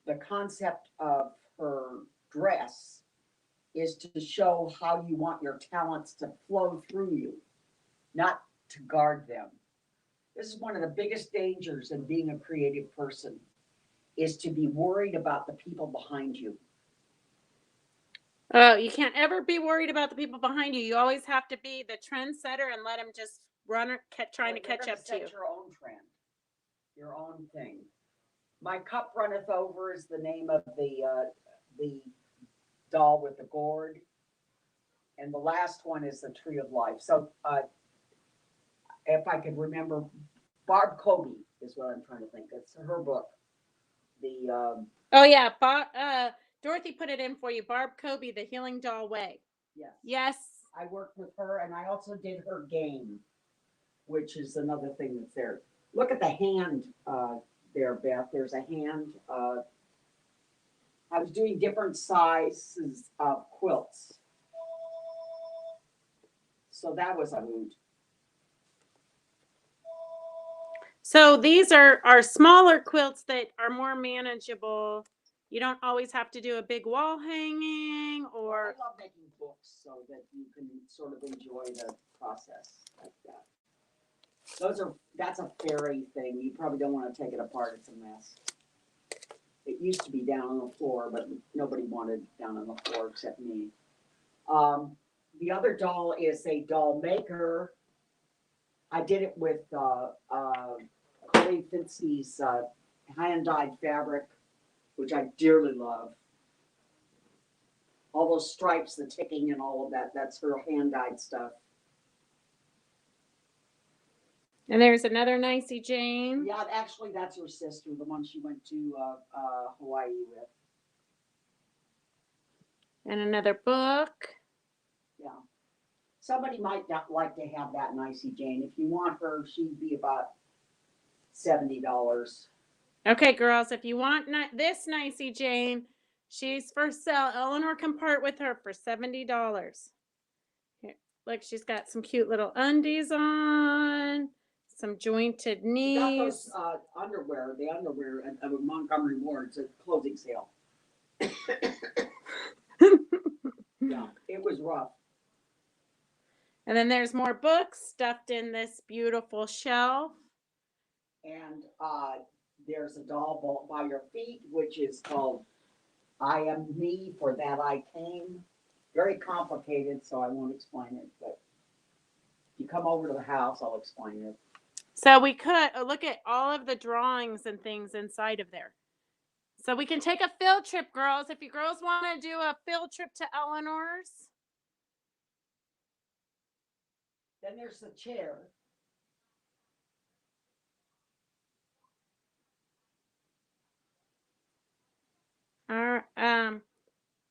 the concept of her dress is to show how you want your talents to flow through you, not to guard them. This is one of the biggest dangers in being a creative person, is to be worried about the people behind you. Oh, you can't ever be worried about the people behind you. You always have to be the trendsetter and let them just run, trying to catch up to you. Set your own trend, your own thing. My cup runneth over is the name of the doll with the gourd, and the last one is the tree of life. So, if I could remember, Barb Kobe is what I'm trying to think. It's her book. Oh yeah, Dorothy put it in for you. Barb Kobe, The Healing Doll Way. Yes. Yes. I worked with her, and I also did her game, which is another thing that's there. Look at the hand there, Beth. There's a hand. I was doing different sizes of quilts. So that was a hoot. So these are smaller quilts that are more manageable. You don't always have to do a big wall hanging or. I love making books so that you can sort of enjoy the process like that. That's a fairy thing. You probably don't want to take it apart. It's a mess. It used to be down on the floor, but nobody wanted down on the floor except me. The other doll is a doll maker. I did it with Chloe Finsky's hand-dyed fabric, which I dearly love. All those stripes, the ticking and all of that, that's her hand-dyed stuff. And there's another Nicey Jane. Yeah, actually, that's her sister, the one she went to Hawaii with. And another book. Yeah. Somebody might not like to have that Nicey Jane. If you want her, she'd be about $70. Okay, girls, if you want this Nicey Jane, she's for sale. Elinor can part with her for $70. Here, look, she's got some cute little undies on, some jointed She got knees. those underwear, the underwear at Montgomery Ward's at closing sale. Yeah, it was rough. And then there's more books stuffed in this beautiful shelf. And there's a doll by your feet, which is called I Am Me, For That I Came. Very complicated, so I won't explain it. But if you come over to the house, I'll explain it. So we could look at all of the drawings and things inside of there. So we can take a field trip, girls. If you girls want to do a field trip to Elinor's. Then there's the chair.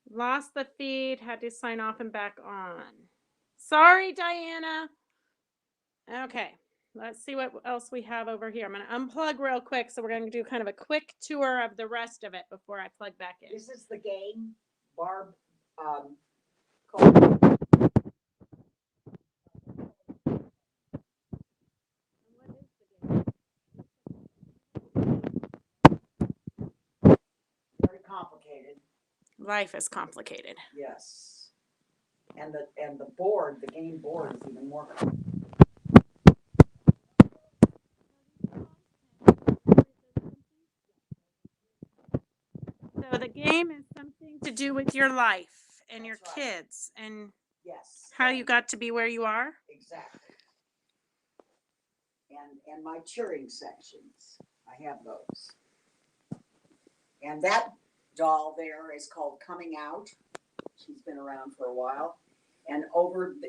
Lost the feed, had to sign off and back on. Sorry, Diana. Okay, let's see what else we have over here. I'm going to unplug real quick, so we're going to do kind of a quick tour of the rest of it before I plug back in. This is the game, Barb. Called very complicated. Life is complicated. Yes. And the board, the game board is even more complicated. So the game is something to do with your life and your That's right. kids and Yes. how you got to be where you are. Exactly. And my cheering sections. I have those. And that doll there is called Coming Out. She's been around for a while. And over the,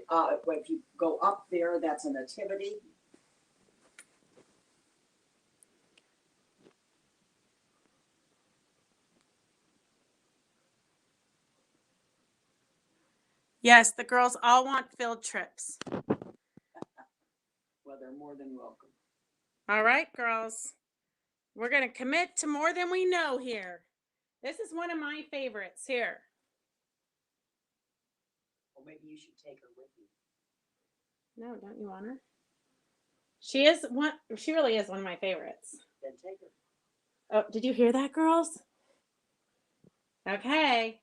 if you go up there, that's a nativity. Yes, the girls all want field trips. Well, they're more than welcome. All right, girls. We're going to commit to more than we know here. This is one of my favorites here. Well, maybe you should take her with you. No, don't you want her? She really is one of my favorites. Then take her. Oh, did you hear that, girls? Okay.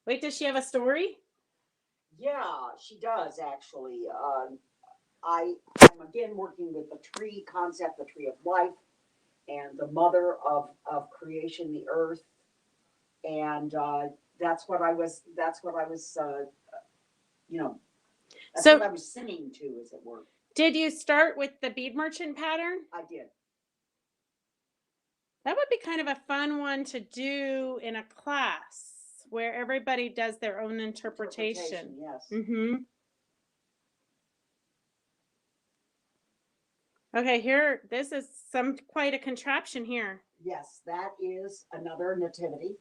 Wait, does she have a story? Yeah, she does actually. I'm again working with the tree concept, the tree of life, and the mother of creation, the earth, and that's what I was. That's what I was singing to, as it were. Did you start with the bead merchant pattern? I did. That would be kind of a fun one to do in a class where everybody does their own interpretation. Yes. Mm-hmm. Okay, here, this is quite a contraption here. Yes, that is another nativity.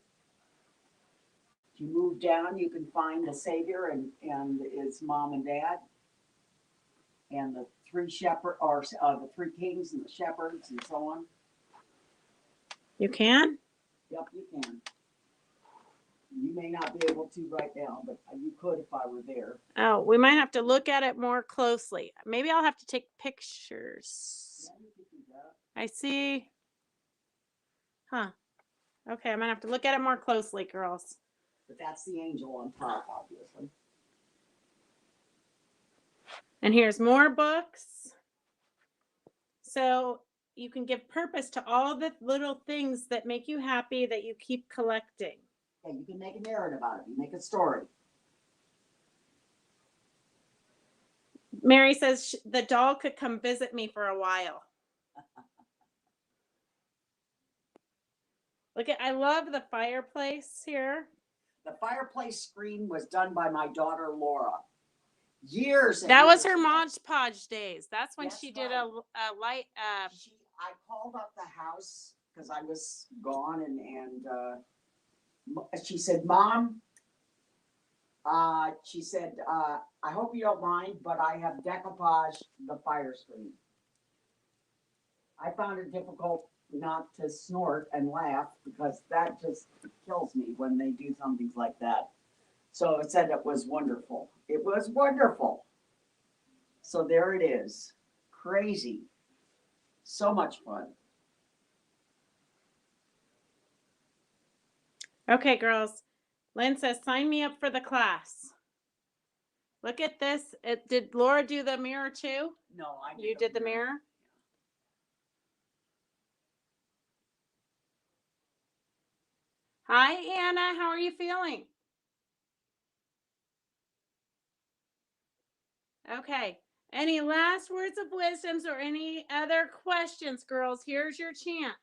If you move down, you can find the Savior and his mom and dad, and the three the three kings and the shepherds and so on. You can? Yep, you can. You may not be able to right now, but you could if I were there. Oh, we might have to look at it more closely. Maybe I'll have to take pictures. Yeah, you could do that. I see. Huh. Okay, I'm gonna have to look at it more closely, girls. But that's the angel on top, obviously. And here's more books. So you can give purpose to all the little things that make you happy that you keep collecting. Yeah, you can make a narrative out of it. You make a story. Mary says the doll could come visit me for a while. Look at, I love the fireplace here. The fireplace screen was done by my daughter Laura. Years. And That was years her ago. Mod Podge days. That's when That's she did right. a light. I called up the house because I was gone, and she said, "Mom," she said, "I hope you don't mind, but I have decoupaged the fire screen." I found it difficult not to snort and laugh because that just kills me when they do some things like that. So it said it was wonderful. It was wonderful. So there it is. Crazy. So much fun. Okay, girls. Lynn says, sign me up for the class. Look at this. Did Laura do the mirror too? No, I did. You did the mirror? Hi, Anna. How are you feeling? Okay. Any last words of wisdoms or any other questions, girls? Here's your chance.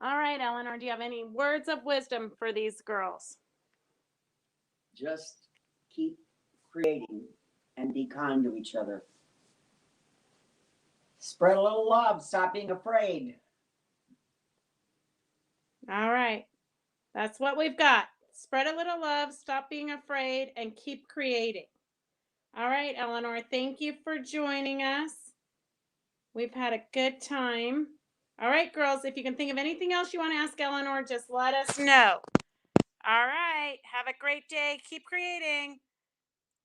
All right, Elinor, do you have any words of wisdom for these girls? Just keep creating and be kind to each other. Spread a little love. Stop being afraid. All right. That's what we've got. Spread a little love, stop being afraid, and keep creating. All right, Elinor, thank you for joining us. We've had a good time. All right, girls, if you can think of anything else you want to ask Elinor, just let us know. All right. Have a great day. Keep creating.